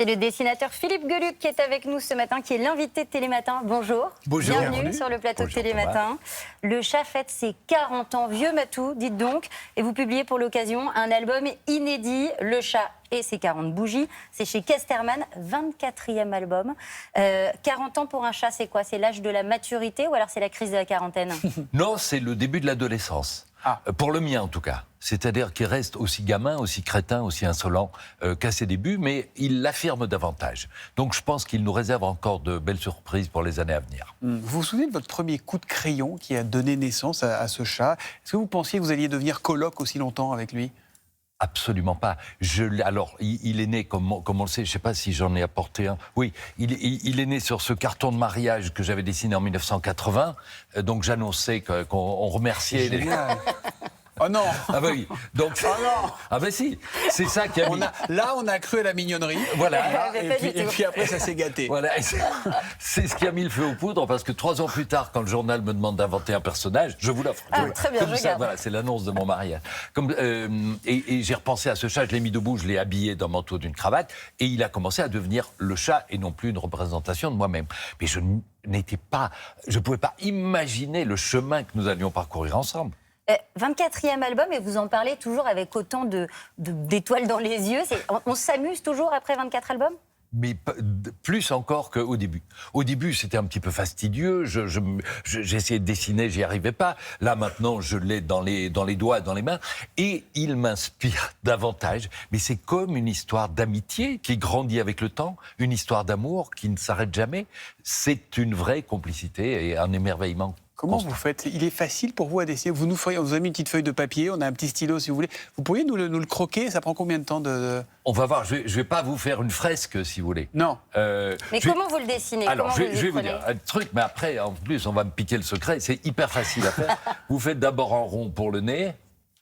C'est le dessinateur Philippe Geluck qui est avec nous ce matin, qui est l'invité de Télématin. Bonjour. Bonjour. Bienvenue sur le plateau de Télématin. Le chat fête ses 40 ans. Vieux Matou, dites donc. Et vous publiez pour l'occasion un album inédit, Le chat et ses 40 bougies. C'est chez Casterman, 24e album. 40 ans pour un chat, c'est quoi? C'est l'âge de la maturité ou alors c'est la crise de la quarantaine? Non, c'est le début de l'adolescence. Pour le mien, en tout cas. C'est-à-dire qu'il reste aussi gamin, aussi crétin, aussi insolent qu'à ses débuts, mais il l'affirme davantage. Donc je pense qu'il nous réserve encore de belles surprises pour les années à venir. Vous vous souvenez de votre premier coup de crayon qui a donné naissance à ce chat? Est-ce que vous pensiez que vous alliez devenir coloc aussi longtemps avec lui? Absolument pas. Alors, il est né, comme on le sait, je ne sais pas si j'en ai apporté un. Oui, il est né sur ce carton de mariage que j'avais dessiné en 1980. Donc j'annonçais qu'on remerciait les... Oh non! Ah bah oui. Donc, oh non! Ah bah si, c'est ça qui a mis... Là, on a cru à la mignonnerie. Voilà. Et puis après, ça s'est gâté. Voilà. C'est ce qui a mis le feu aux poudres, parce que 3 ans plus tard, quand le journal me demande d'inventer un personnage, je vous l'offre. Très bien, comme je ça, garde. voilà, c'est l'annonce de mon mariage. Et j'ai repensé à ce chat, je l'ai mis debout, je l'ai habillé d'un manteau, d'une cravate, et il a commencé à devenir le chat et non plus une représentation de moi-même. Mais je ne pouvais pas imaginer le chemin que nous allions parcourir ensemble. 24e album, et vous en parlez toujours avec autant d'étoiles dans les yeux. On s'amuse toujours après 24 albums? Mais plus encore qu'au début. Au début, c'était un petit peu fastidieux. J'essayais de dessiner, j'y arrivais pas. Là, maintenant, je l'ai dans les doigts, dans les mains. Et il m'inspire davantage. Mais c'est comme une histoire d'amitié qui grandit avec le temps, une histoire d'amour qui ne s'arrête jamais. C'est une vraie complicité et un émerveillement. Comment vous faites? Il est facile pour vous à dessiner? On vous a mis une petite feuille de papier, on a un petit stylo si vous voulez. Vous pourriez nous le croquer? Ça prend combien de temps On va voir, je vais pas vous faire une fresque si vous voulez. Non. Mais comment vous le dessinez? Alors, Comment je vais vous dire un truc, mais après, en plus, on va me piquer le secret. C'est hyper facile à faire. Vous faites d'abord un rond pour le nez.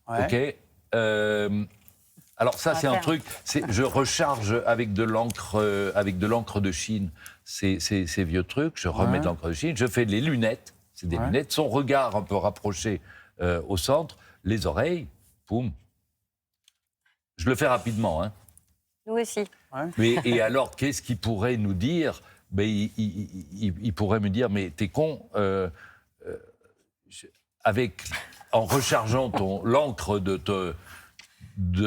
Ouais. OK. Alors ça, c'est un truc, je recharge avec de l'encre de Chine ces vieux trucs. Je remets de l'encre de Chine. Je fais les lunettes. C'est des lunettes. Son regard un peu rapproché au centre. Les oreilles, poum. Je le fais rapidement. Hein. Nous aussi. Ouais. Et alors, qu'est-ce qu'il pourrait nous dire? Il pourrait me dire, mais t'es con, en rechargeant l'encre de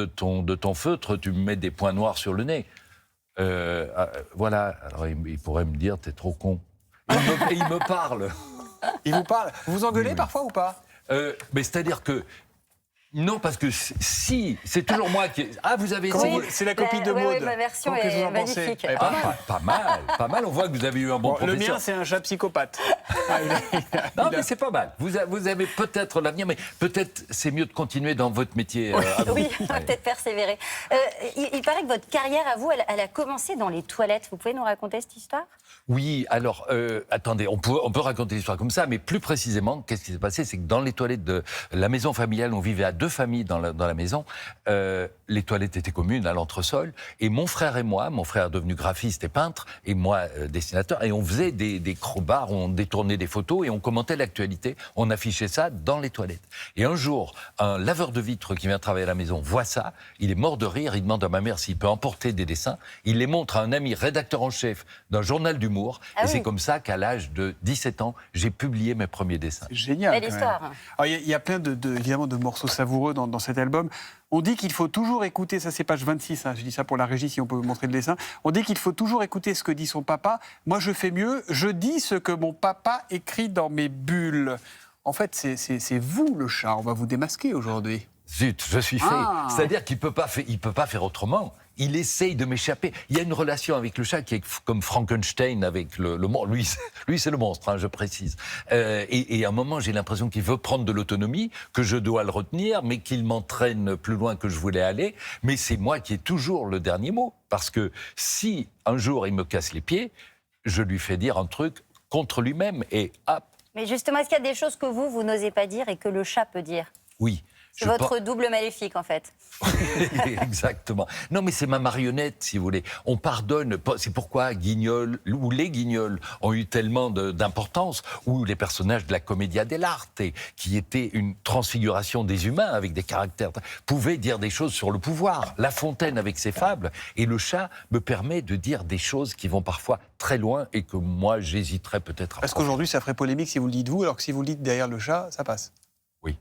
ton feutre, tu me mets des points noirs sur le nez. Voilà. Alors, il pourrait me dire, t'es trop con. Et il me parle. Il vous parle. Vous vous engueulez parfois ou pas? Mais c'est-à-dire que... Non, parce que si, c'est toujours moi qui... Ah, vous avez essayé... C'est la copie de Maud. Oui, ma version est magnifique. Pas mal. On voit que vous avez eu un bon professeur. Le mien, c'est un chat psychopathe. Non, mais c'est pas mal. Vous avez peut-être l'avenir, mais peut-être c'est mieux de continuer dans votre métier. Oui, on va peut-être persévérer. Il paraît que votre carrière, à vous, elle a commencé dans les toilettes. Vous pouvez nous raconter cette histoire? Oui, alors, attendez, on peut raconter l'histoire comme ça, mais plus précisément, qu'est-ce qui s'est passé? C'est que dans les toilettes de la maison familiale, on vivait à 2 familles dans la maison. Les toilettes étaient communes à l'entresol. Et mon frère et moi, mon frère devenu graphiste et peintre, et moi dessinateur, et on faisait des crowbars, on détournait des photos et on commentait l'actualité. On affichait ça dans les toilettes. Et un jour, un laveur de vitres qui vient travailler à la maison voit ça. Il est mort de rire. Il demande à ma mère s'il peut emporter des dessins. Il les montre à un ami rédacteur en chef d'un journal d'humour. C'est comme ça qu'à l'âge de 17 ans, j'ai publié mes premiers dessins. C'est génial. Belle histoire. Il y a plein évidemment de morceaux savoureux dans cet album. On dit qu'il faut toujours écouter, ça c'est page 26, hein, je dis ça pour la régie si on peut vous montrer le dessin, on dit qu'il faut toujours écouter ce que dit son papa. Moi je fais mieux, je dis ce que mon papa écrit dans mes bulles. En fait c'est vous le chat, on va vous démasquer aujourd'hui. Zut, je suis fait. C'est-à-dire qu'il peut pas faire autrement. Il essaye de m'échapper. Il y a une relation avec le chat qui est comme Frankenstein avec le monstre. Lui, c'est le monstre, hein, je précise. Et à un moment, j'ai l'impression qu'il veut prendre de l'autonomie, que je dois le retenir, mais qu'il m'entraîne plus loin que je voulais aller. Mais c'est moi qui ai toujours le dernier mot. Parce que si un jour il me casse les pieds, je lui fais dire un truc contre lui-même et hop. Mais justement, est-ce qu'il y a des choses que vous n'osez pas dire et que le chat peut dire? Oui. C'est votre double maléfique, en fait. Exactement. Non, mais c'est ma marionnette, si vous voulez. On pardonne. C'est pourquoi Guignol, ou les Guignols, ont eu tellement d'importance, ou les personnages de la commedia dell'arte, qui étaient une transfiguration des humains avec des caractères, pouvaient dire des choses sur le pouvoir. La Fontaine avec ses fables, et le chat me permet de dire des choses qui vont parfois très loin et que moi, j'hésiterais peut-être à... Parce qu'aujourd'hui, ça ferait polémique si vous le dites vous, alors que si vous le dites derrière le chat, ça passe. Oui.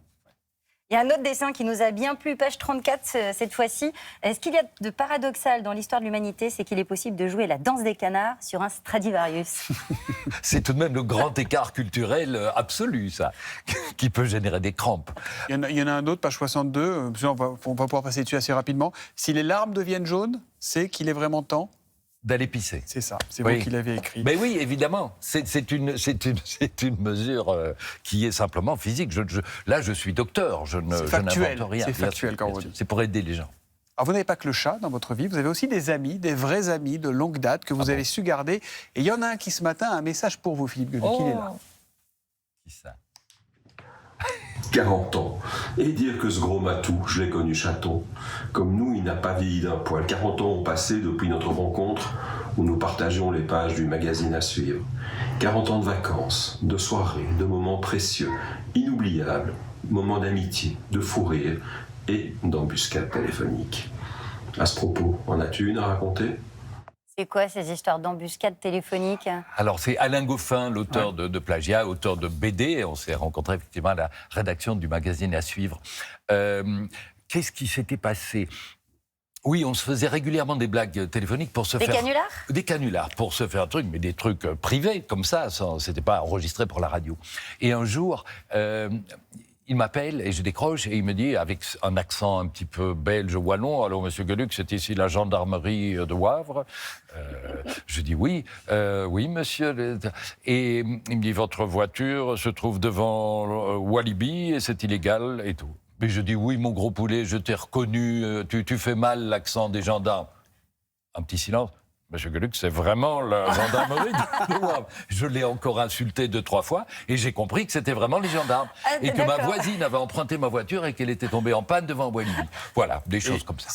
Il y a un autre dessin qui nous a bien plu, page 34 cette fois-ci. Ce qu'il y a de paradoxal dans l'histoire de l'humanité, c'est qu'il est possible de jouer la danse des canards sur un Stradivarius. C'est tout de même le grand écart culturel absolu, ça, qui peut générer des crampes. Il y en a un autre, page 62, on va pouvoir passer dessus assez rapidement. Si les larmes deviennent jaunes, c'est qu'il est vraiment temps d'aller pisser. C'est ça, c'est Oui. vous qui l'avez écrit. Mais oui, évidemment, c'est une mesure qui est simplement physique. Là, je suis docteur, je n'invente rien. C'est factuel quand vous dites. C'est pour aider les gens. Alors vous n'avez pas que le chat dans votre vie, vous avez aussi des amis, des vrais amis de longue date que vous avez su garder. Et il y en a un qui ce matin a un message pour vous, Philippe Gueluc, il est là. Qui ça ? 40 ans. Et dire que ce gros matou, je l'ai connu chaton. Comme nous, il n'a pas vieilli d'un poil. 40 ans ont passé depuis notre rencontre où nous partageons les pages du magazine à suivre. 40 ans de vacances, de soirées, de moments précieux, inoubliables, moments d'amitié, de fou rire et d'embuscades téléphoniques. À ce propos, en as-tu une à raconter ? C'est quoi ces histoires d'embuscades téléphoniques ? Alors, c'est Alain Goffin, l'auteur de Plagiat, auteur de BD. On s'est rencontrés effectivement à la rédaction du magazine à suivre. Qu'est-ce qui s'était passé ? Oui, on se faisait régulièrement des blagues téléphoniques pour se faire... Des canulars ? Des canulars, pour se faire un truc, mais des trucs privés, comme ça, c'était pas enregistré pour la radio. Et un jour... il m'appelle et je décroche et il me dit, avec un accent un petit peu belge wallon, « Allô, monsieur Gueluc, c'est ici la gendarmerie de Wavre ?» Je dis « Oui, oui, monsieur. » Et il me dit « Votre voiture se trouve devant Walibi et c'est illégal et tout. » Mais je dis « Oui, mon gros poulet, je t'ai reconnu, tu fais mal l'accent des gendarmes. » Un petit silence. Monsieur Gueluc, c'est vraiment la gendarmerie de Wavre. Je l'ai encore insulté 2-3 fois et j'ai compris que c'était vraiment les gendarmes. Et que ma voisine avait emprunté ma voiture et qu'elle était tombée en panne devant Walibi. Voilà, des choses comme ça.